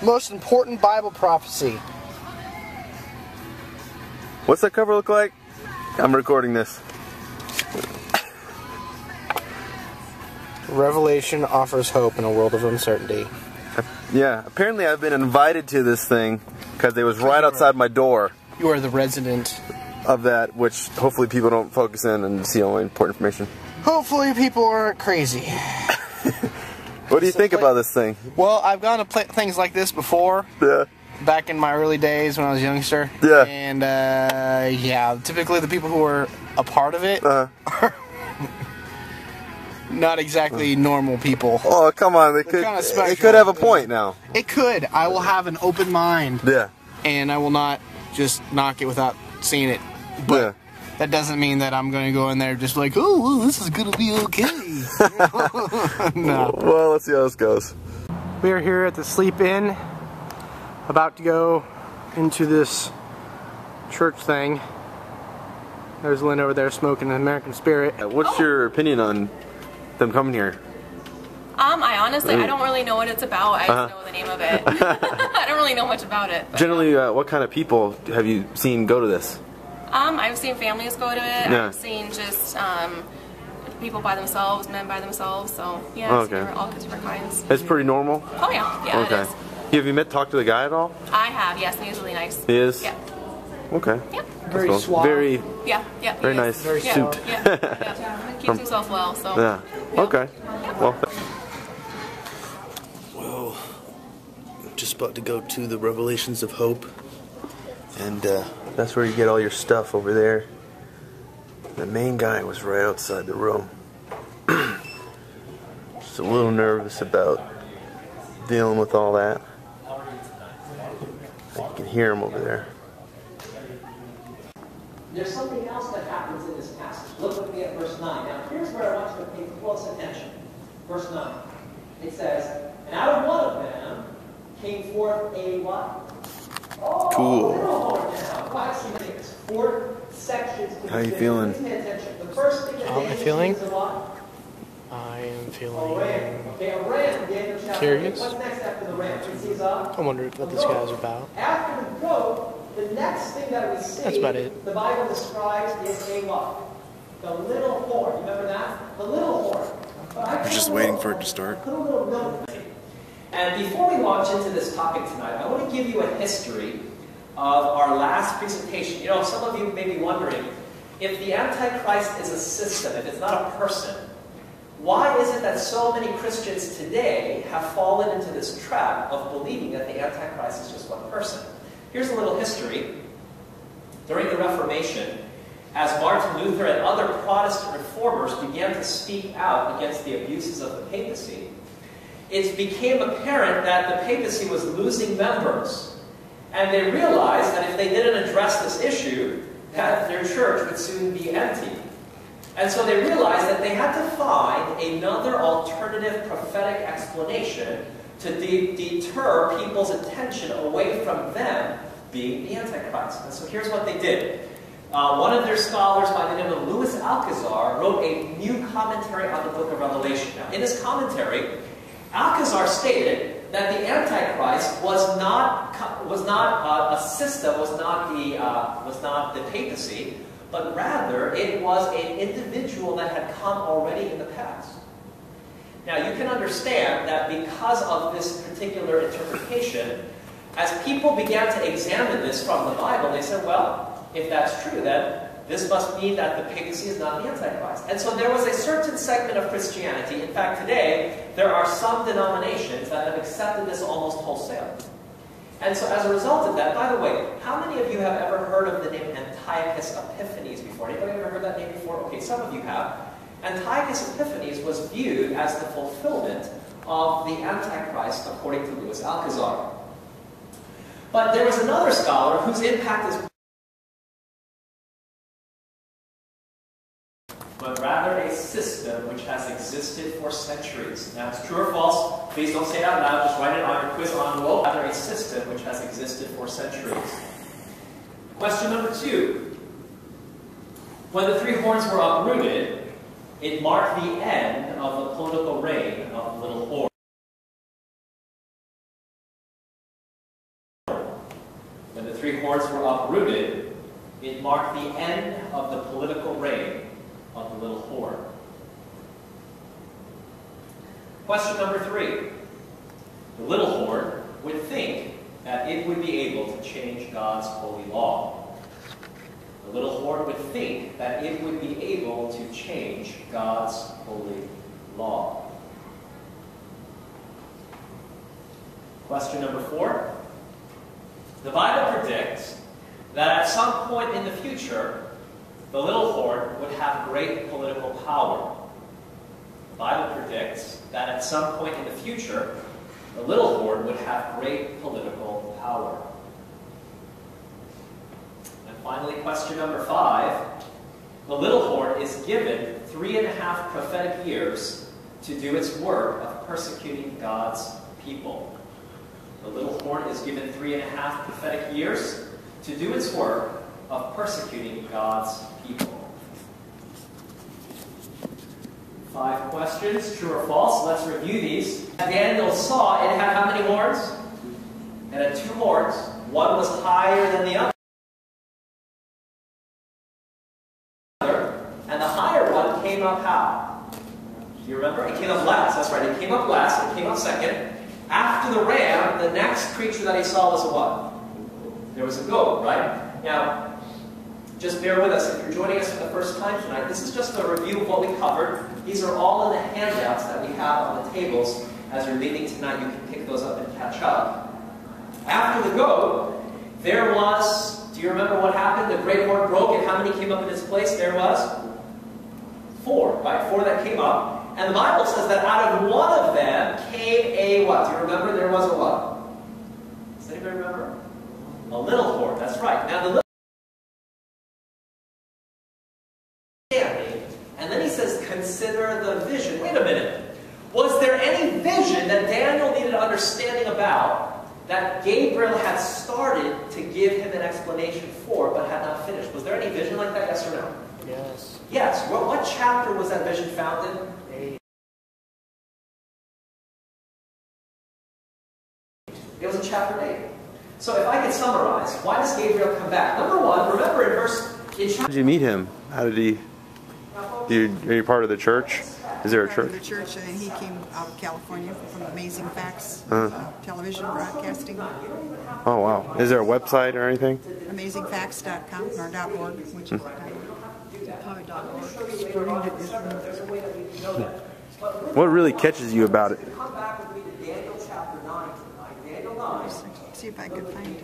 most important Bible prophecy. What's that cover look like? I'm recording this. Revelation offers hope in a world of uncertainty. Yeah, apparently I've been invited to this thing because it was right outside my door. You are the resident of that, which hopefully people don't focus in and see all the important information. Hopefully people aren't crazy. What do you think about this thing? Well, I've gone to things like this before. Yeah. Back in my early days when I was a youngster. Yeah. And, yeah, typically the people who are a part of it are not exactly normal people. Oh, come on. It could have a point now. It could. I will have an open mind. Yeah. And I will not just knock it without seeing it. But that doesn't mean that I'm going to go in there just like, oh, well, this is going to be okay. No. Well, let's see how this goes. We are here at the Sleep Inn, about to go into this church thing. There's Lynn over there smoking an American Spirit. What's your opinion on them coming here? I honestly, I don't really know what it's about. I just know the name of it. I don't really know much about it. Generally, what kind of people have you seen go to this? I've seen families go to it. Yeah. I've seen just people by themselves, men by themselves. So yeah, I've seen all different kinds. It's pretty normal? Oh yeah, yeah, okay. it is. Have you talked to the guy at all? I have, yes, and he was really nice. He is? Yeah. Okay. Yep. Very cool. suave. Very, very nice very suit. Yeah. Keeps himself well, so. Yeah. Okay. Well, I'm just about to go to the Revelations of Hope, and that's where you get all your stuff over there. The main guy was right outside the room. Just a little nervous about dealing with all that. I can hear him over there. There's something else that happens in this passage. Look with me at verse 9. Now, here's where I want you to pay close attention. Verse 9. It says, and out of one of them came forth a what? Oh, cool. Little horn now. 5 things. 4 sections. How you feeling? Pay attention. The first thing that How am I feeling? is a what? I am A feeling ram. Okay, a ram. Daniel chapter 8. curious. What's next after the ram? It sees a I wonder what this guy's about. After the goat, the next thing that we see, That's about it. the Bible describes is a what? The little horn. Remember that? The little horn. we're just waiting for it to start. Put a little note. And before we launch into this topic tonight, I want to give you a history of our last presentation. You know, some of you may be wondering, if the Antichrist is a system, if it's not a person, why is it that so many Christians today have fallen into this trap of believing that the Antichrist is just one person? Here's a little history. During the Reformation, as Martin Luther and other Protestant reformers began to speak out against the abuses of the papacy, it became apparent that the papacy was losing members. And they realized that if they didn't address this issue, that their church would soon be empty. And so they realized that they had to find another alternative prophetic explanation to deter people's attention away from them being the Antichrist. And so here's what they did. One of their scholars by the name of Louis Alcazar wrote a new commentary on the book of Revelation. Now, in his commentary, Alcazar stated that the Antichrist was not a system, was not the papacy, but rather it was an individual that had come already in the past. Now, you can understand that because of this particular interpretation, as people began to examine this from the Bible, they said, well, if that's true, then this must mean that the papacy is not the Antichrist. And so there was a certain segment of Christianity. In fact, today, there are some denominations that have accepted this almost wholesale. And so as a result of that, by the way, how many of you have ever heard of the name Antiochus Epiphanes before? Anybody ever heard that name before? Okay, some of you have. Antiochus Epiphanes was viewed as the fulfillment of the Antichrist, according to Louis Alcazar. But there was another scholar whose impact is but rather a system which has existed for centuries. Now, it's true or false? Please don't say it out loud. Just write it on your quiz envelope. Rather a system which has existed for centuries. Question number 2. When the 3 horns were uprooted, it marked the end of the political reign of the little horn. three hordes were uprooted, it marked the end of the political reign of the little horde. Question number 3. The little horde would think that it would be able to change God's holy law. The little horde would think that it would be able to change God's holy law. Question number 4. The Bible predicts that at some point in the future, the little horde would have great political power. The Bible predicts that at some point in the future, the little horde would have great political power. And finally, question number 5. The little horde is given 3.5 prophetic years to do its work of persecuting God's people. The little horde is given 3.5 prophetic years to do its work of persecuting God's people. 5 questions, true or false. Let's review these. Daniel saw it had how many horns? It had 2 horns. One was higher than the other. And the higher one came up how? Do you remember? It came up last. That's right. It came up last. It came up second. After the ram, the next creature that he saw was a what? There was a goat, right? Now, just bear with us. If you're joining us for the first time tonight, this is just a review of what we covered. These are all in the handouts that we have on the tables. As you're leaving tonight, you can pick those up and catch up. After the goat, there was, do you remember what happened? The great horn broke, and how many came up in its place? There was 4, right? 4 that came up. And the Bible says that out of one of them came a what? Do you remember? There was a what? Does anybody remember? A little horde. That's right. Now the little and then he says, consider the vision. Wait a minute. Was there any vision that Daniel needed understanding about that Gabriel had started to give him an explanation for, but had not finished? Was there any vision like that? Yes or no? Yes. Yes. What chapter was that vision found in? 8. It was in chapter 8. So if I could summarize, why does Gabriel come back? Number 1, remember in How did you meet him? How did he... Are you part of the church? Is there a church? The church, and he came out of California from Amazing Facts television broadcasting. Oh, wow. Is there a website or anything? AmazingFacts.com or .org, which is What really catches you about it? see if I can find it.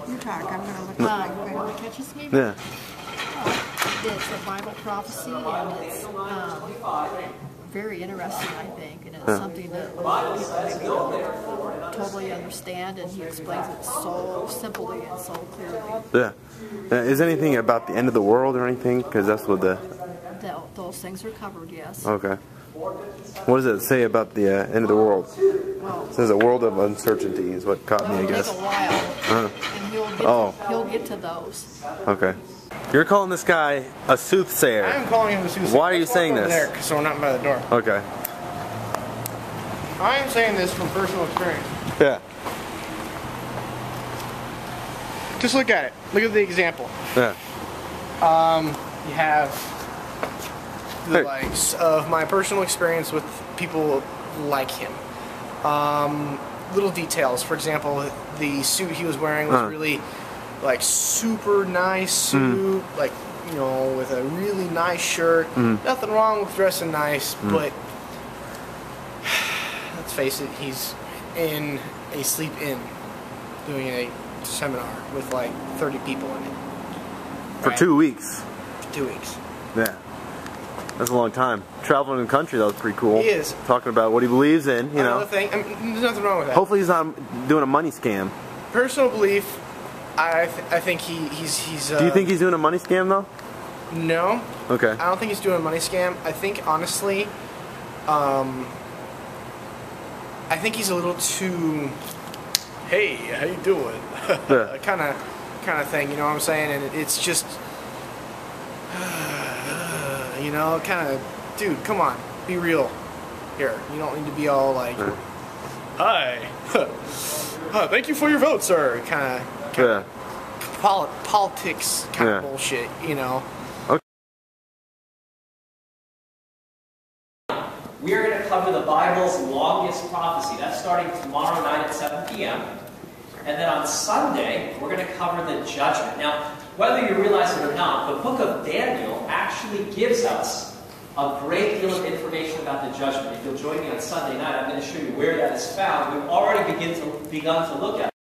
You talk, I'm going to look What catches me? Yeah. It's a Bible prophecy, and it's very interesting, I think, and it's something that people maybe don't totally understand, and he explains it so simply and so clearly. Yeah. Is anything about the end of the world or anything? Because that's what Those things are covered, yes. Okay. What does it say about the end of the world? Well, It says a world of uncertainty is what caught me, I it'll take guess. a while, and he'll get to those. Okay. You're calling this guy a soothsayer. I'm calling him a soothsayer. Why are you Let's walk saying over this? There, so we're not by the door. Okay. I am saying this from personal experience. Yeah. Just look at it. Look at the example. Yeah. You have the likes of my personal experience with people like him. Little details. For example, the suit he was wearing was really like super nice suit, like, you know, with a really nice shirt. Nothing wrong with dressing nice, but let's face it, he's in a sleep-in doing a seminar with like 30 people in it. For 2 weeks. For 2 weeks. Yeah. That's a long time. Traveling in the country, that was pretty cool. He is. Talking about what he believes in, you know. Another thing, I mean, there's nothing wrong with that. Hopefully he's not doing a money scam. Personal belief, I think he's. Do you think he's doing a money scam, though? No. Okay. I don't think he's doing a money scam. I think, honestly, I think he's a little too, hey, how you doing? Yeah. kind of thing, you know what I'm saying? And it's just, you know, kind of, dude, come on, be real here. You don't need to be all like, hi, thank you for your vote, sir. Kind of. Yeah. politics kind of bullshit, you know. We are going to cover the Bible's longest prophecy. That's starting tomorrow night at 7 p.m. And then on Sunday, we're going to cover the judgment. Now, whether you realize it or not, the book of Daniel actually gives us a great deal of information about the judgment. If you'll join me on Sunday night, I'm going to show you where that is found. We've already begun to look at it.